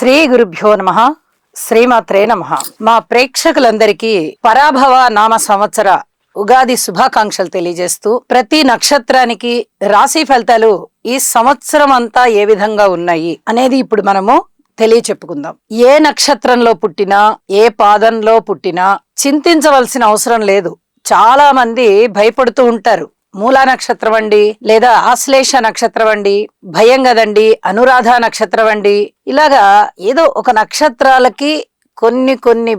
శ్రీ గురుభ్యో నమః. శ్రీమాత్రే నమః. మా ప్రేక్షకులందరికీ పరాభవ నామ సంవత్సర ఉగాది శుభాకాంక్షలు తెలియజేస్తూ, ప్రతి నక్షత్రానికి రాశి ఫలితాలు ఈ సంవత్సరం అంతా ఏ విధంగా ఉన్నాయి అనేది ఇప్పుడు మనము తెలియచెప్పుకుందాం. ఏ నక్షత్రంలో పుట్టినా, ఏ పాదంలో పుట్టినా చింతించవలసిన అవసరం లేదు. చాలా మంది భయపడుతూ ఉంటారు. మూలా నక్షత్రం అండి, లేదా ఆశ్లేష నక్షత్రం అండి, భయం కదండి, అనురాధ నక్షత్రం అండి, ఇలాగా ఏదో ఒక నక్షత్రాలకి కొన్ని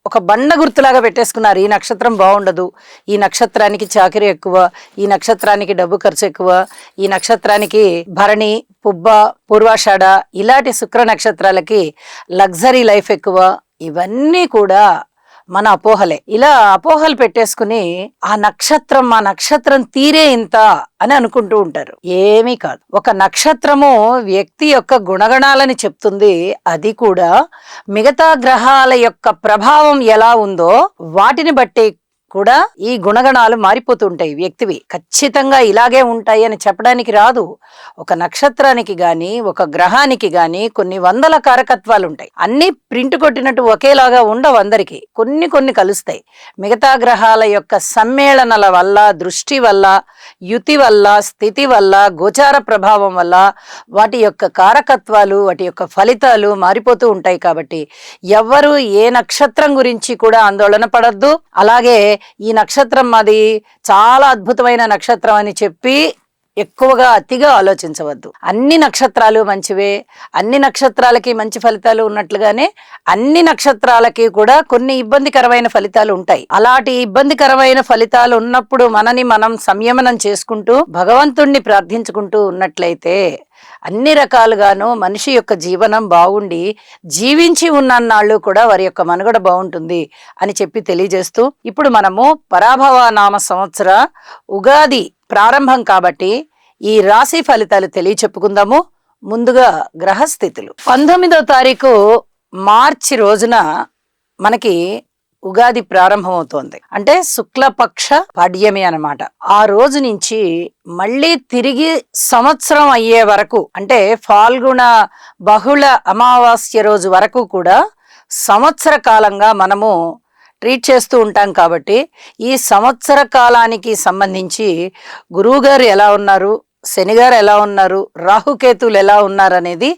ఒక బండ గుర్తులాగా పెట్టేసుకున్నారు. ఈ నక్షత్రం బాగుండదు, ఈ నక్షత్రానికి చాకరీ ఎక్కువ, ఈ నక్షత్రానికి డబ్బు ఖర్చు ఎక్కువ, ఈ నక్షత్రానికి భరణి, పుబ్బ, పూర్వాషాఢ ఇలాంటి శుక్ర నక్షత్రాలకి లగ్జరీ లైఫ్ ఎక్కువ. ఇవన్నీ కూడా మన అపోహలే. ఇలా అపోహలు పెట్టేసుకుని ఆ నక్షత్రం తీరే ఇంత అని అనుకుంటూ ఉంటారు. ఏమీ కాదు. ఒక నక్షత్రము వ్యక్తి యొక్క గుణగణాలని చెప్తుంది. అది కూడా మిగతా గ్రహాల యొక్క ప్రభావం ఎలా ఉందో వాటిని బట్టి కూడా ఈ గుణగణాలు మారిపోతుంటాయి. వ్యక్తివి ఖచ్చితంగా ఇలాగే ఉంటాయి అని చెప్పడానికి రాదు. ఒక నక్షత్రానికి గాని, ఒక గ్రహానికి గాని కొన్ని వందల కారకత్వాలు ఉంటాయి. అన్ని ప్రింట్ కొట్టినట్టు ఒకేలాగా ఉండవు. అందరికి కొన్ని కలుస్తాయి. మిగతా గ్రహాల యొక్క సమ్మేళనల వల్ల, దృష్టి వల్ల, యుతి వల్ల, స్థితి వల్ల, గోచార ప్రభావం వల్ల వాటి యొక్క కారకత్వాలు, వాటి యొక్క ఫలితాలు మారిపోతూ ఉంటాయి. కాబట్టి ఎవ్వరూ ఏ నక్షత్రం గురించి కూడా ఆందోళన పడద్దు. అలాగే ఈ నక్షత్రం మాది చాలా అద్భుతమైన నక్షత్రం అని చెప్పి ఎక్కువగా అతిగా ఆలోచించవద్దు. అన్ని నక్షత్రాలు మంచివే, అన్ని నక్షత్రాలకి మంచి ఫలితాలు ఉన్నట్లుగానే అన్ని నక్షత్రాలకి కూడా కొన్ని ఇబ్బందికరమైన ఫలితాలు ఉంటాయి. అలాంటి ఇబ్బందికరమైన ఫలితాలు ఉన్నప్పుడు మనని మనం సంయమనం చేసుకుంటూ భగవంతుణ్ణి ప్రార్థించుకుంటూ ఉన్నట్లయితే అన్ని రకాలుగాను మనిషి యొక్క జీవనం బాగుండి జీవించి ఉన్నన్నాళ్ళు కూడా వారి యొక్క మనుగడ బాగుంటుంది అని చెప్పి తెలియజేస్తూ, ఇప్పుడు మనము పరాభవ నామ సంవత్సర ఉగాది ప్రారంభం కాబట్టి ఈ రాశి ఫలితాలు తెలియచెప్పుకుందాము. ముందుగా గ్రహస్థితులు. 19వ తారీఖు మార్చి రోజున మనకి ఉగాది ప్రారంభమవుతోంది. అంటే శుక్లపక్ష పాడ్యమి అన్నమాట. ఆ రోజు నుంచి మళ్ళీ తిరిగి సంవత్సరం అయ్యే వరకు, అంటే ఫాల్గుణ బహుళ అమావాస్య రోజు వరకు కూడా సంవత్సర కాలంగా మనము ట్రీట్ చేస్తూ ఉంటాం. కాబట్టి ఈ సంవత్సర కాలానికి సంబంధించి గురువుగారు ఎలా ఉన్నారు, శనిగారు ఎలా ఉన్నారు, రాహుకేతువులు ఎలా ఉన్నారు అనేది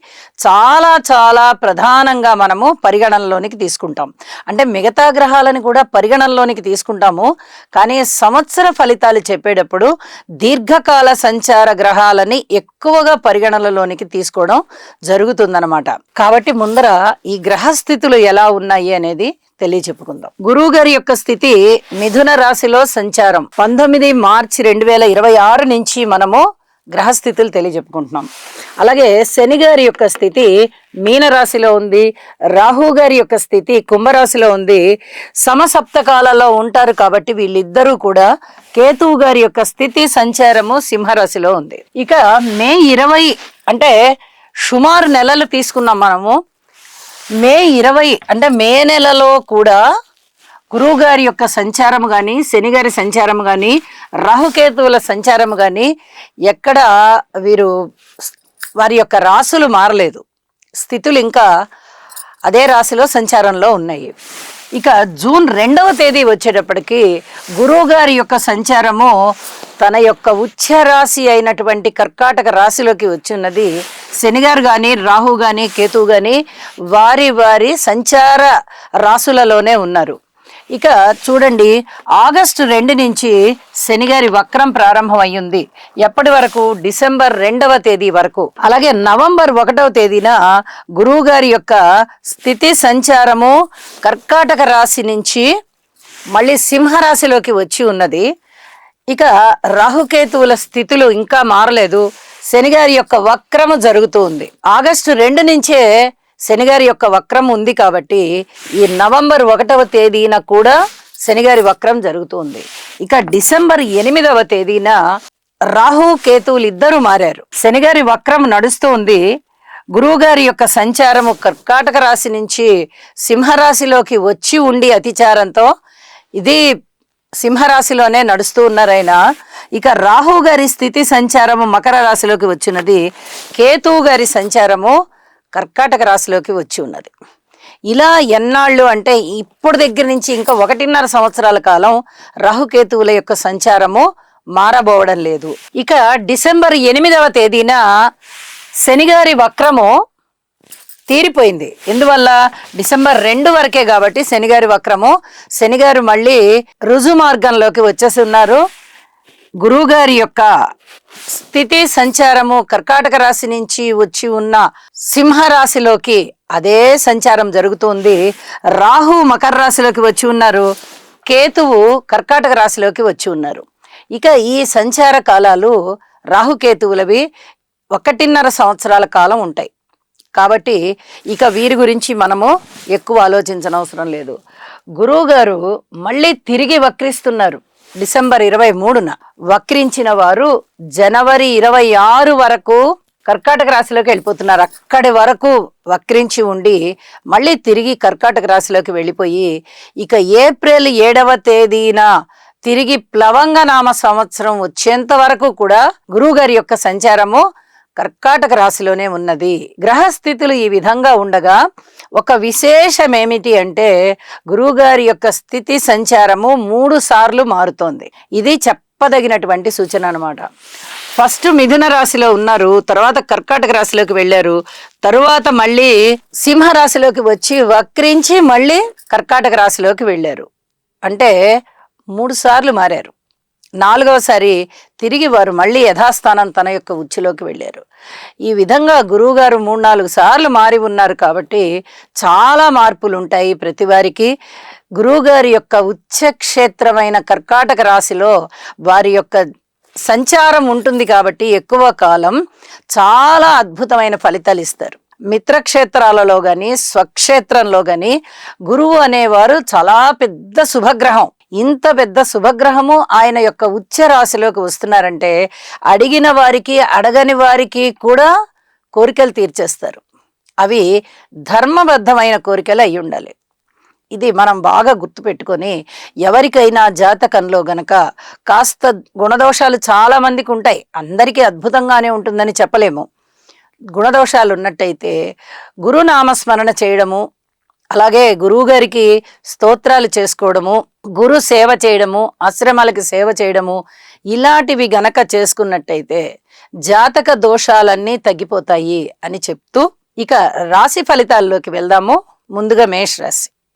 చాలా ప్రధానంగా మనము పరిగణనలోనికి తీసుకుంటాం. అంటే మిగతా గ్రహాలను కూడా పరిగణనలోనికి తీసుకుంటాము. కానీ సంవత్సర ఫలితాలు చెప్పేటప్పుడు దీర్ఘకాల సంచార గ్రహాలని ఎక్కువగా పరిగణనలోనికి తీసుకోవడం జరుగుతుందన్నమాట. కాబట్టి ముందర ఈ గ్రహస్థితులు ఎలా ఉన్నాయి అనేది తెలియచెప్పుకుందాం. గురువు గారి యొక్క స్థితి మిథున రాశిలో సంచారం 19 మార్చి 2026 నుంచి మనము గ్రహస్థితులు తెలియజెప్పుకుంటున్నాం. అలాగే శని గారి యొక్క స్థితి మీనరాశిలో ఉంది, రాహు గారి యొక్క స్థితి కుంభరాశిలో ఉంది. సమసప్తకాలలో ఉంటారు కాబట్టి వీళ్ళిద్దరూ కూడా కేతువు గారి యొక్క స్థితి సంచారము సింహరాశిలో ఉంది. ఇక మే 20 అంటే సుమారు నెలలు తీసుకున్నాం మనము. మే 20 అంటే మే నెలలో కూడా గురువు గారి యొక్క సంచారము కానీ, శని గారి సంచారము కానీ, రాహుకేతువుల సంచారము కానీ ఎక్కడ వారి యొక్క రాశులు మారలేదు. స్థితులు ఇంకా అదే రాశిలో సంచారంలో ఉన్నాయి. ఇక జూన్ 2వ తేదీ వచ్చేటప్పటికి గురువు గారి యొక్క సంచారము తన యొక్క ఉచ్చ రాశి అయినటువంటి కర్కాటక రాశిలోకి వచ్చిన్నది. శనిగారు కానీ, రాహు కానీ, కేతువు కానీ వారి సంచార రాశులలోనే ఉన్నారు. ఇక చూడండి, ఆగస్టు 2 నుంచి శనిగారి వక్రం ప్రారంభం అయ్యింది. ఎప్పటి వరకు? డిసెంబర్ 2వ తేదీ వరకు. అలాగే నవంబర్ 1వ తేదీన గురువు గారి యొక్క స్థితి సంచారము కర్కాటక రాశి నుంచి మళ్ళీ సింహరాశిలోకి వచ్చి ఉన్నది. ఇక రాహుకేతువుల స్థితులు ఇంకా మారలేదు. శనిగారి యొక్క వక్రము జరుగుతూ ఉంది. ఆగస్టు 2 నుంచే శనిగారి యొక్క వక్రం ఉంది కాబట్టి ఈ నవంబర్ 1వ తేదీన కూడా శనిగారి వక్రం జరుగుతుంది. ఇక డిసెంబర్ 8వ తేదీన రాహు కేతువులు ఇద్దరు మారారు. శనిగారి వక్రం నడుస్తూ ఉంది. గురువు గారి యొక్క సంచారము కర్కాటక రాశి నుంచి సింహరాశిలోకి వచ్చి ఉండి అతిచారంతో ఇది సింహరాశిలోనే నడుస్తూ ఉన్నారైనా. ఇక రాహు గారి స్థితి సంచారము మకర రాశిలోకి వచ్చినది. కేతువు గారి సంచారము కర్కాటక రాశిలోకి వచ్చి ఉన్నది. ఇలా ఎన్నాళ్ళు అంటే ఇప్పుడు దగ్గర నుంచి ఇంకా 1.5 సంవత్సరాల కాలం రాహుకేతువుల యొక్క సంచారము మారబోవడం లేదు. ఇక డిసెంబర్ 8వ తేదీన శనిగారి వక్రము తీరిపోయింది. ఎందువల్ల? డిసెంబర్ 2 వరకే కాబట్టి శనిగారి వక్రము. శనిగారు మళ్ళీ రుజు మార్గంలోకి వచ్చేసి ఉన్నారు. గురువు గారి యొక్క స్థితి సంచారము కర్కాటక రాశి నుంచి వచ్చి ఉన్న సింహరాశిలోకి అదే సంచారం జరుగుతుంది. రాహు మకర రాశిలోకి వచ్చి ఉన్నారు. కేతువు కర్కాటక రాశిలోకి వచ్చి ఉన్నారు. ఇక ఈ సంచార కాలాలు రాహుకేతువులవి 1.5 సంవత్సరాల కాలం ఉంటాయి. కాబట్టి ఇక వీరి గురించి మనము ఎక్కువ ఆలోచించనవసరం లేదు. గురువు గారు మళ్ళీ తిరిగి వక్రిస్తున్నారు. డిసెంబర్ 23న వక్రించిన వారు జనవరి 26 వరకు కర్కాటక రాశిలోకి వెళ్ళిపోతున్నారు. అక్కడి వరకు వక్రించి ఉండి మళ్ళీ తిరిగి కర్కాటక రాశిలోకి వెళ్ళిపోయి ఇక ఏప్రిల్ 7వ తేదీన తిరిగి ప్లవంగ నామ సంవత్సరం వచ్చేంత వరకు కూడా గురువుగారి యొక్క సంచారము కర్కాటక రాశిలోనే ఉన్నది. గ్రహస్థితులు ఈ విధంగా ఉండగా ఒక విశేషం ఏమిటి అంటే గురువుగారి యొక్క స్థితి సంచారము 3 సార్లు మారుతోంది. ఇది చెప్పదగినటువంటి సూచన అన్నమాట. ఫస్ట్ మిథున రాశిలో ఉన్నారు, తర్వాత కర్కాటక రాశిలోకి వెళ్ళారు, తరువాత మళ్ళీ సింహరాశిలోకి వచ్చి వక్రించి మళ్ళీ కర్కాటక రాశిలోకి వెళ్ళారు. అంటే 3 సార్లు మారారు. 4వసారి తిరిగి వారు మళ్ళీ యథాస్థానం తన యొక్క ఉచ్చులోకి వెళ్ళారు. ఈ విధంగా గురువుగారు 3-4 సార్లు మారి ఉన్నారు కాబట్టి చాలా మార్పులు ఉంటాయి ప్రతి వారికి. గురువుగారి యొక్క ఉచ్చక్షేత్రమైన కర్కాటక రాశిలో వారి యొక్క సంచారం ఉంటుంది కాబట్టి ఎక్కువ కాలం చాలా అద్భుతమైన ఫలితాలు ఇస్తారు. మిత్రక్షేత్రాలలో గాని స్వక్షేత్రంలో గాని గురువు అనేవారు చాలా పెద్ద శుభగ్రహం. ఇంత పెద్ద శుభగ్రహము ఆయన యొక్క ఉచ్చ రాశిలోకి వస్తున్నారంటే అడిగిన వారికి అడగని వారికి కూడా కోరికలు తీర్చేస్తారు. అవి ధర్మబద్ధమైన కోరికలు అయి ఉండాలి. ఇది మనం బాగా గుర్తుపెట్టుకొని ఎవరికైనా జాతకంలో గనక కాస్త గుణదోషాలు చాలా మందికి ఉంటాయి. అందరికీ అద్భుతంగానే ఉంటుందని చెప్పలేము. గుణదోషాలు ఉన్నట్టయితే గురునామస్మరణ చేయడము, అలాగే గురువు గారికి స్తోత్రాలు చేసుకోవడము, గురు సేవ చేయడము, ఆశ్రమాలకి సేవ చేయడము, ఇలాంటివి గనక చేసుకున్నట్టయితే జాతక దోషాలన్నీ తగ్గిపోతాయి అని చెప్తూ ఇక రాశి ఫలితాల్లోకి వెళ్దాము. ముందుగా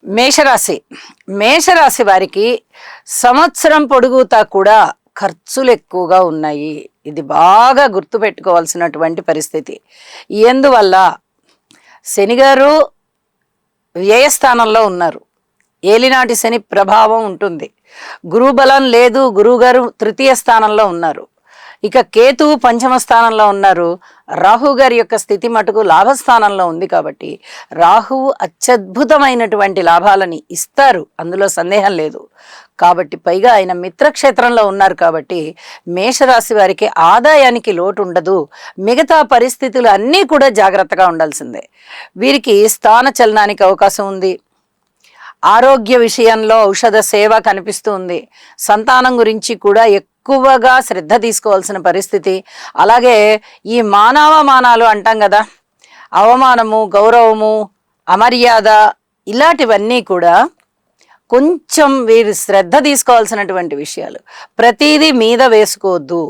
మేషరాశి వారికి సంవత్సరం పొడుగుతా కూడా ఖర్చులు ఎక్కువగా ఉన్నాయి. ఇది బాగా గుర్తుపెట్టుకోవాల్సినటువంటి పరిస్థితి. ఎందువల్ల? శనిగారు వ్యయస్థానంలో ఉన్నారు. ఏలినాటి శని ప్రభావం ఉంటుంది. గురుబలం లేదు. గురువుగారు 3వ స్థానంలో ఉన్నారు. ఇక కేతువు 5వ స్థానంలో ఉన్నారు. రాహు గారి యొక్క స్థితి మటుకు లాభస్థానంలో ఉంది కాబట్టి రాహువు అత్యద్భుతమైనటువంటి లాభాలని ఇస్తారు, అందులో సందేహం లేదు. కాబట్టి పైగా ఆయన మిత్రక్షేత్రంలో ఉన్నారు కాబట్టి మేషరాశి వారికి ఆదాయానికి లోటు ఉండదు. మిగతా పరిస్థితులు అన్నీ కూడా జాగ్రత్తగా ఉండాల్సిందే. వీరికి స్థాన చలనానికి అవకాశం ఉంది. ఆరోగ్య విషయంలో ఔషధ సేవ కనిపిస్తుంది. సంతానం గురించి కూడా ఎక్కువగా శ్రద్ధ తీసుకోవాల్సిన పరిస్థితి. అలాగే ఈ మానవమానాలు అంటాం కదా, అవమానము, గౌరవము, అమర్యాద, ఇలాంటివన్నీ కూడా కొంచెం వీరు శ్రద్ధ తీసుకోవాల్సినటువంటి విషయాలు. ప్రతిదీ మీద వేసుకోవద్దు.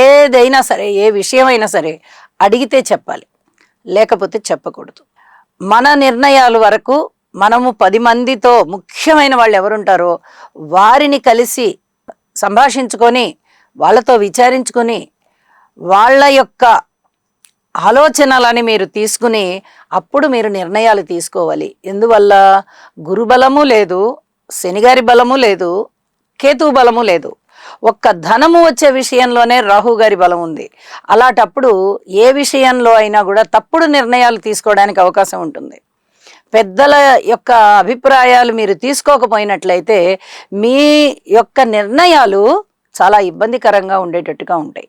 ఏదైనా సరే, ఏ విషయమైనా సరే అడిగితే చెప్పాలి, లేకపోతే చెప్పకూడదు. మన నిర్ణయాలు వరకు మనము 10 మందితో ముఖ్యమైన వాళ్ళు ఎవరుంటారో వారిని కలిసి సంభాషించుకొని వాళ్ళతో విచారించుకొని వాళ్ళ యొక్క ఆలోచనలని మీరు తీసుకుని అప్పుడు మీరు నిర్ణయాలు తీసుకోవాలి. ఎందువల్ల? గురుబలము లేదు, శనిగారి బలము లేదు, కేతు బలము లేదు. ఒక్క ధనము వచ్చే విషయంలోనే రాహు గారి బలం ఉంది. అలాంటప్పుడు ఏ విషయంలో అయినా కూడా తప్పుడు నిర్ణయాలు తీసుకోవడానికి అవకాశం ఉంటుంది. పెద్దల యొక్క అభిప్రాయాలు మీరు తీసుకోకపోయినట్లయితే మీ యొక్క నిర్ణయాలు చాలా ఇబ్బందికరంగా ఉండేటట్టుగా ఉంటాయి.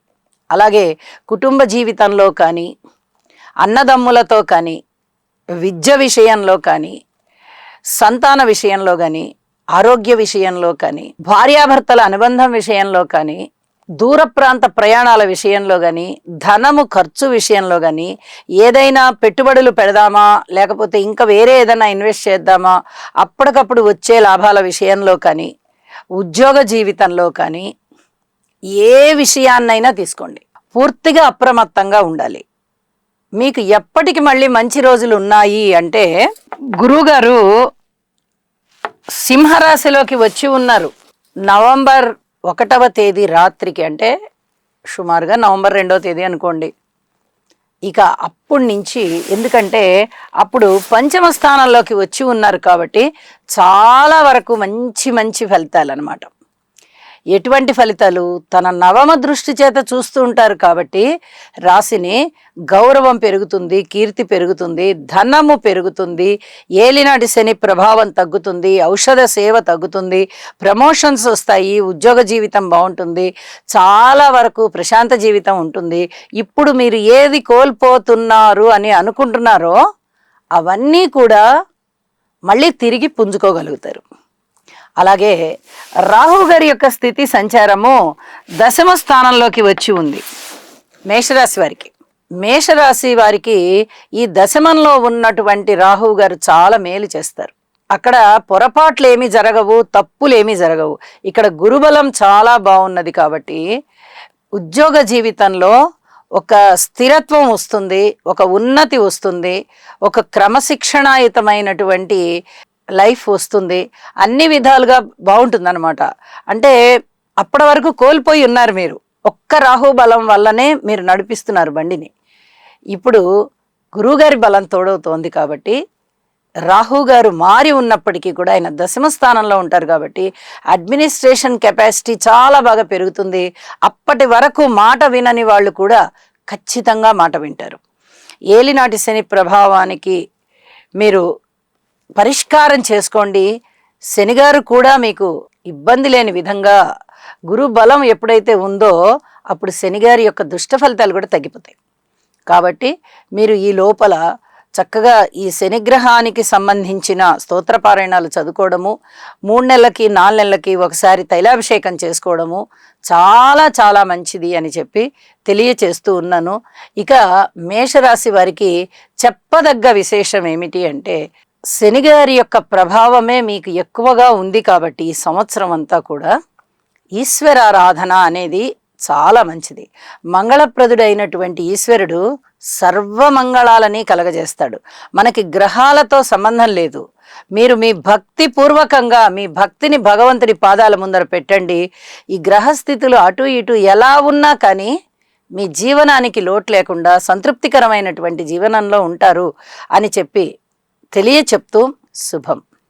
అలాగే కుటుంబ జీవితంలో కానీ, అన్నదమ్ములతో కానీ, విద్య విషయంలో కానీ, సంతాన విషయంలో కానీ, ఆరోగ్య విషయంలో కానీ, భార్యాభర్తల అనుబంధం విషయంలో కానీ దూర ప్రాంత ప్రయాణాల విషయంలో కానీ, ధనము ఖర్చు విషయంలో కానీ, ఏదైనా పెట్టుబడులు పెడదామా, లేకపోతే ఇంకా వేరే ఏదైనా ఇన్వెస్ట్ చేద్దామా, అప్పటికప్పుడు వచ్చే లాభాల విషయంలో కానీ, ఉద్యోగ జీవితంలో కానీ, ఏ విషయాన్నైనా తీసుకోండి, పూర్తిగా అప్రమత్తంగా ఉండాలి. మీకు ఎప్పటికి మళ్ళీ మంచి రోజులు ఉన్నాయి అంటే, గురువుగారు సింహరాశిలోకి వచ్చి ఉన్నారు నవంబర్ 1వ తేదీ రాత్రికి, అంటే సుమారుగా నవంబర్ 2వ తేదీ అనుకోండి. ఇక అప్పటి నుంచి, ఎందుకంటే అప్పుడు పంచమ స్థానంలోకి వచ్చి ఉన్నారు కాబట్టి చాలా వరకు మంచి మంచి ఫలితాలు అన్నమాట. ఎటువంటి ఫలితాలు? తన నవమ దృష్టి చేత చూస్తూ ఉంటారు కాబట్టి రాశిని గౌరవం పెరుగుతుంది, కీర్తి పెరుగుతుంది, ధనము పెరుగుతుంది, ఏలినాటి శని ప్రభావం తగ్గుతుంది, ఔషధ సేవ తగ్గుతుంది, ప్రమోషన్స్ వస్తాయి, ఉద్యోగ జీవితం బాగుంటుంది, చాలా వరకు ప్రశాంత జీవితం ఉంటుంది. ఇప్పుడు మీరు ఏది కోల్పోతున్నారు అని అనుకుంటున్నారో అవన్నీ కూడా మళ్ళీ తిరిగి పుంజుకోగలుగుతారు. అలాగే రాహు గారి యొక్క స్థితి సంచారము 10వ స్థానంలోకి వచ్చి ఉంది మేషరాశి వారికి. మేషరాశి వారికి ఈ 10మంలో ఉన్నటువంటి రాహు గారు చాలా మేలు చేస్తారు. అక్కడ పొరపాట్లు ఏమీ జరగవు, తప్పులు ఏమీ జరగవు. ఇక్కడ గురుబలం చాలా బాగున్నది కాబట్టి ఉద్యోగ జీవితంలో ఒక స్థిరత్వం వస్తుంది, ఒక ఉన్నతి వస్తుంది, ఒక క్రమశిక్షణాయుతమైనటువంటి లైఫ్ వస్తుంది, అన్ని విధాలుగా బాగుంటుంది అనమాట. అంటే అప్పటి వరకు కోల్పోయి ఉన్నారు మీరు, ఒక్క రాహు బలం వల్లనే మీరు నడిపిస్తున్నారు బండిని. ఇప్పుడు గురువుగారి బలం తోడవుతోంది కాబట్టి రాహు గారు మారి ఉన్నప్పటికీ కూడా ఆయన 10మ స్థానంలో ఉంటారు కాబట్టి అడ్మినిస్ట్రేషన్ కెపాసిటీ చాలా బాగా పెరుగుతుంది. అప్పటి వరకు మాట వినని వాళ్ళు కూడా ఖచ్చితంగా మాట వింటారు. ఏలినాటి శని ప్రభావానికి మీరు పరిష్కారం చేసుకోండి. శనిగారు కూడా మీకు ఇబ్బంది లేని విధంగా, గురు బలం ఎప్పుడైతే ఉందో అప్పుడు శనిగారి యొక్క దుష్ట ఫలితాలు కూడా తగ్గిపోతాయి. కాబట్టి మీరు ఈ లోపల చక్కగా ఈ శనిగ్రహానికి సంబంధించిన స్తోత్రపారాయణాలు చదువుకోవడము, 3 నెలలకి 4 నెలలకి ఒకసారి తైలాభిషేకం చేసుకోవడము చాలా చాలా మంచిది అని చెప్పి తెలియచేస్తూ ఉన్నాను. ఇక మేషరాశి వారికి చెప్పదగ్గ విశేషం ఏమిటి అంటే, శనిగారి యొక్క ప్రభావమే మీకు ఎక్కువగా ఉంది కాబట్టి ఈ సంవత్సరం అంతా కూడా ఈశ్వరారాధన అనేది చాలా మంచిది. మంగళప్రదుడైనటువంటి ఈశ్వరుడు సర్వమంగళాలని కలగజేస్తాడు. మనకి గ్రహాలతో సంబంధం లేదు. మీరు మీ భక్తి పూర్వకంగా మీ భక్తిని భగవంతుడి పాదాల ముందర పెట్టండి. ఈ గ్రహస్థితులు అటు ఇటు ఎలా ఉన్నా కానీ మీ జీవనానికి లోటు లేకుండా సంతృప్తికరమైనటువంటి జీవనంలో ఉంటారు అని చెప్పి తెలియచెప్తూ శుభం.